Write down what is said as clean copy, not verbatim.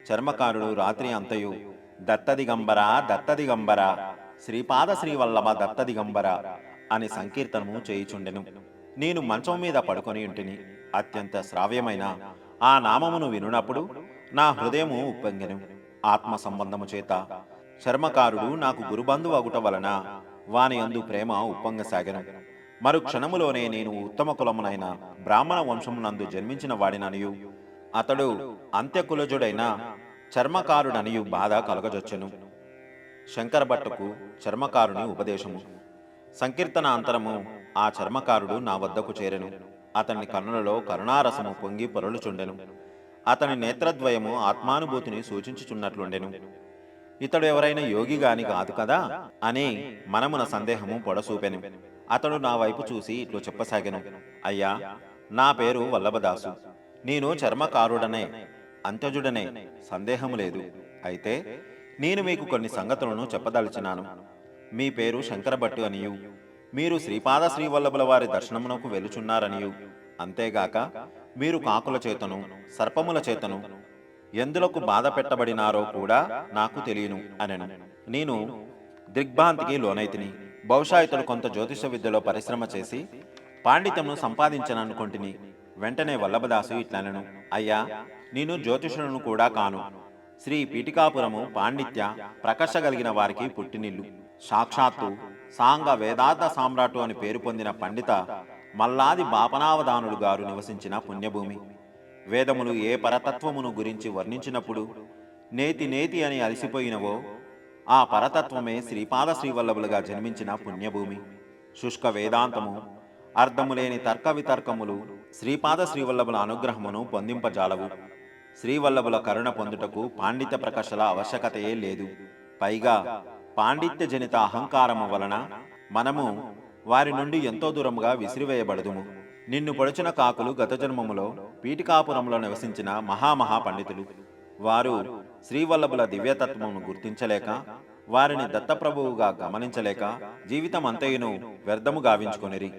చర్మకారుడు రాత్రి అంతయు దత్తదిగంబర దత్తదిగంబర శ్రీపాద శ్రీవల్లభ దత్తదిగంబర అని సంకీర్తనము చేయుచుండెను. నేను మంచం మీద పడుకొని ఉంటిని. అత్యంత శ్రావ్యమైన ఆ నామమును వినునప్పుడు నా హృదయము ఉప్పొంగెను. ఆత్మ సంబంధము చేత చర్మకారుడు నాకు గురుబంధువు అగుట వలన వాని యందు ప్రేమ ఉప్పొంగసాగెను. మరు క్షణములోనే నేను ఉత్తమ కులమునైన బ్రాహ్మణ వంశమునందు జన్మించిన వాడిననియు అతడు అంత్యకులజుడైన చర్మకారుడనియు బాధ కలగజొచ్చెను. శంకరభట్టుకు చర్మకారుని ఉపదేశము. సంకీర్తన అంతరము ఆ చర్మకారుడు నా వద్దకు చేరెను. అతని కన్నులలో కరుణారసము పొంగి పొరలుచుండెను. అతని నేత్రద్వయము ఆత్మానుభూతిని సూచించుచున్నట్లుండెను. ఇతడు ఎవరైనా యోగిగాని కాదు కదా అని మనమున సందేహము పొడసూపెను. అతడు నా వైపు చూసి ఇట్లు చెప్పసాగెను. అయ్యా, నా పేరు వల్లభదాసు. నేను చర్మకారుడనే, అంత్యజుడనే, సందేహము లేదు. అయితే నేను మీకు కొన్ని సంగతులను చెప్పదలిచినాను. మీ పేరు శంకరభట్టు అనియు, మీరు శ్రీపాద శ్రీవల్లభుల వారి దర్శనమునకు వెలుచున్నారనియు, అంతేగాక మీరు కాకుల చేతను సర్పముల చేతను ఎందులకు బాధ పెట్టబడినారో కూడా నాకు తెలియను అనెను. నేను దిగ్భ్రాంతికి లోనైతిని. బహుశా ఇతడు కొంత జ్యోతిష విద్యలో పరిశ్రమ చేసి పాండిత్యమును సంపాదించననుకొంటిని. వెంటనే వల్లభదాసు ఇట్లనెను. అయ్యా, నేను జ్యోతిషులను కూడా కాను. శ్రీ పీఠికాపురము పాండిత్య ప్రకర్షగలిగిన వారికి పుట్టినిల్లు. సాక్షాత్తు సాంగ వేదాంత సామ్రాటు అని పేరు పొందిన పండిత మల్లాది బాపనావధానుడు గారు నివసించిన పుణ్యభూమి. వేదములు ఏ పరతత్వమును గురించి వర్ణించినప్పుడు నేతి నేతి అని అలసిపోయినవో ఆ పరతత్వమే శ్రీపాద శ్రీవల్లభులుగా జన్మించిన పుణ్యభూమి. శుష్క వేదాంతము, అర్థములేని తర్క వితర్కములు శ్రీపాద శ్రీవల్లభుల అనుగ్రహమును పొందింపజాలవు. శ్రీవల్లభుల కరుణ పొందుటకు పాండిత్య ప్రకర్షల ఆవశ్యకతయే లేదు. పైగా పాండిత్య జనిత అహంకారము వలన మనము వారి నుండి ఎంతో దూరముగా విసిరివేయబడదుము. నిన్ను పొడిచిన కాకులు గత జన్మములో పీఠికాపురంలో నివసించిన మహామహా పండితులు. వారు శ్రీవల్లభుల దివ్యతత్వమును గుర్తించలేక, వారిని దత్తప్రభువుగా గమనించలేక జీవితం అంతయును వ్యర్థము గావించుకొనిరి.